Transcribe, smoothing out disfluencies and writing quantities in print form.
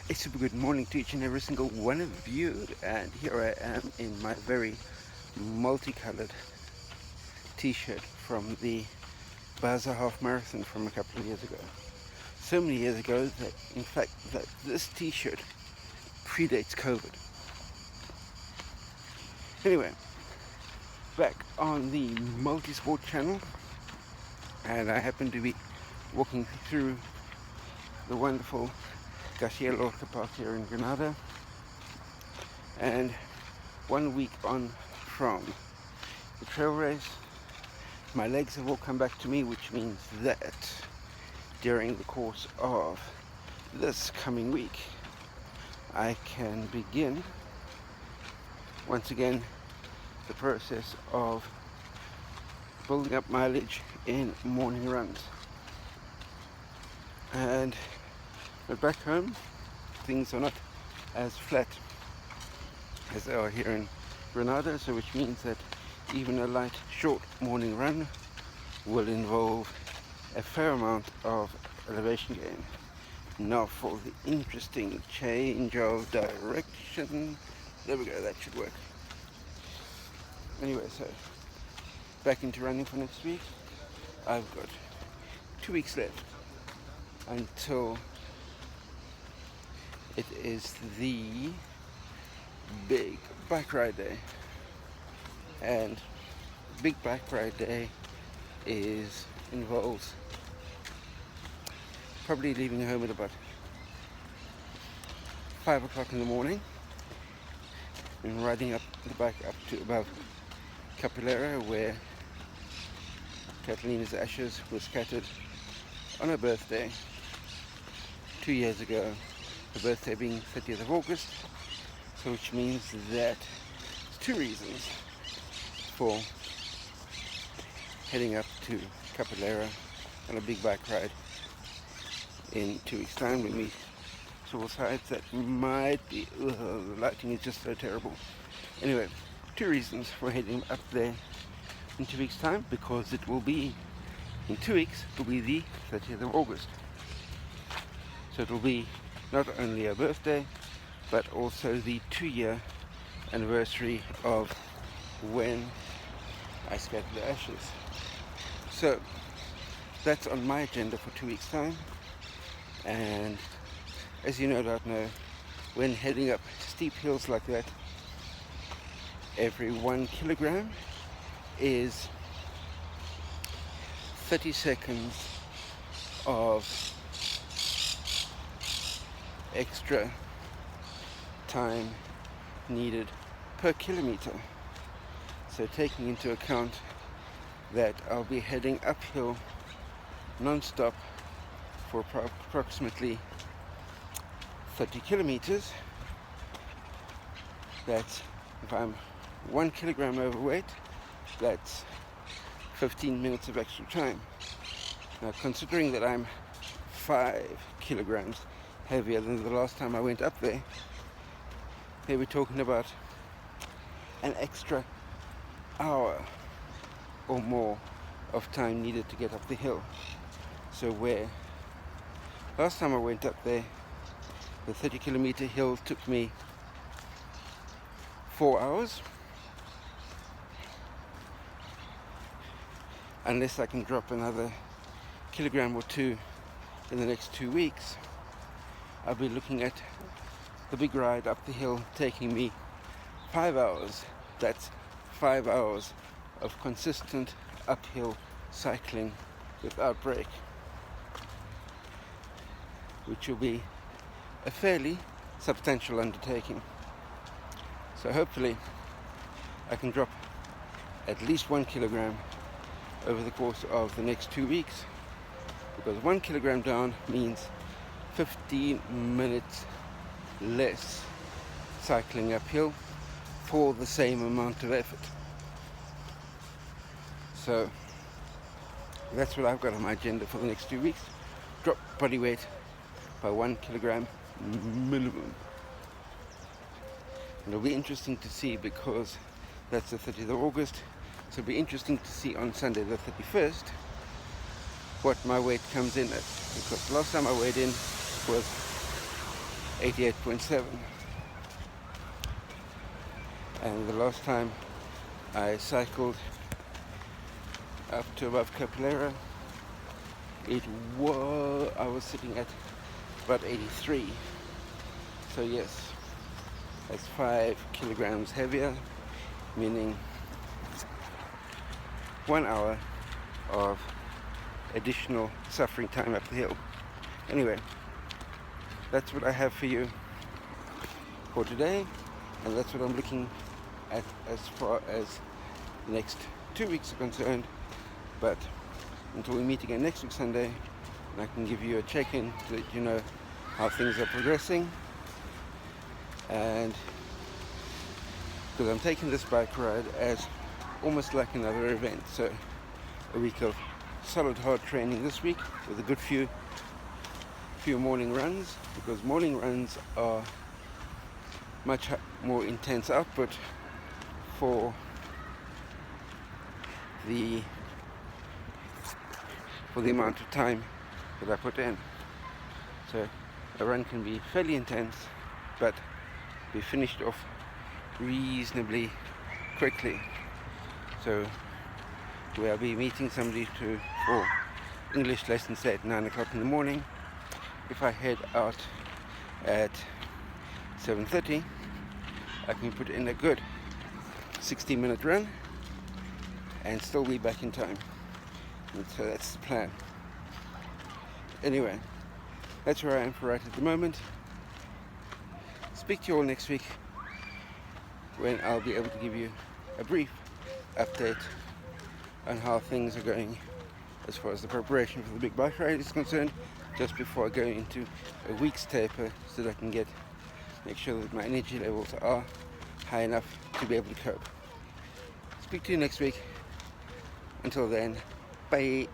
A super good morning to each and every single one of you, and here I am in my very multicolored t-shirt from the Basel Half Marathon from a couple of years ago. So many years ago that, in fact, that this t-shirt predates COVID. Anyway, back on the multi-sport channel, and I happen to be walking through the wonderful Garcia Lorca Park here in Granada, and 1 week on from the trail race, my legs have all come back to me, which means that during the course of this coming week I can begin once again the process of building up mileage in morning runs. But back home, things are not as flat as they are here in Granada, so which means that even a light, short morning run will involve a fair amount of elevation gain. Now for the interesting change of direction. There we go, that should work. Anyway, so back into running for next week. I've got 2 weeks left until it is the big bike ride day, and big bike ride day involves probably leaving home at about 5 o'clock in the morning and riding up the bike up to about Capilera, where Catalina's ashes were scattered on her birthday 2 years ago, her birthday being 30th of August, so which means that there's 2 reasons for heading up to Capilera on a big bike ride in 2 weeks' time. We meet several sites that might be, the lighting is just so terrible. Anyway, 2 reasons for heading up there in 2 weeks' time, because it will be, in 2 weeks, it will be the 30th of August. So it will be not only her birthday, but also the 2-year anniversary of when I scattered the ashes. So that's on my agenda for 2 weeks' time. And as you no doubt know, when heading up steep hills like that, every 1 kilogram is 30 seconds of extra time needed per kilometer. So taking into account that I'll be heading uphill non-stop for approximately 30 kilometers, that's, if I'm 1 kilogram overweight, that's 15 minutes of extra time. Now, considering that I'm 5 kilograms heavier than the last time I went up there, they were talking about an extra hour or more of time needed to get up the hill. So where last time I went up there, the 30 kilometer hill took me 4 hours, unless I can drop another kilogram or 2 in the next 2 weeks, I'll be looking at the big ride up the hill taking me 5 hours. That's 5 hours of consistent uphill cycling without break, which will be a fairly substantial undertaking. So hopefully I can drop at least 1 kilogram over the course of the next 2 weeks, because 1 kilogram down means 15 minutes less cycling uphill for the same amount of effort. So that's what I've got on my agenda for the next 2 weeks. Drop body weight by 1 kilogram minimum. And it'll be interesting to see, because that's the 30th of August, so it'll be interesting to see on Sunday the 31st what my weight comes in at, because last time I weighed in was 88.7. And the last time I cycled up to above Capilera, I was sitting at about 83. So yes, that's 5 kilograms heavier, meaning 1 hour of additional suffering time up the hill. Anyway, that's what I have for you for today, and that's what I'm looking at as far as the next 2 weeks are concerned. But until we meet again next week Sunday, and I can give you a check-in to let you know how things are progressing. And because I'm taking this bike ride as almost like another event, so a week of solid hard training this week with a good few morning runs, because morning runs are much more intense output for the amount of time that I put in. So a run can be fairly intense but be finished off reasonably quickly. So we'll be meeting somebody for English lessons at 9 o'clock in the morning. If I head out at 7:30, I can put in a good 60-minute run and still be back in time. And so that's the plan. Anyway, that's where I am for right at the moment. Speak to you all next week when I'll be able to give you a brief update on how things are going as far as the preparation for the big bike ride is concerned, just before I go into a week's taper, so that I can make sure that my energy levels are high enough to be able to cope. Speak to you next week. Until then, bye.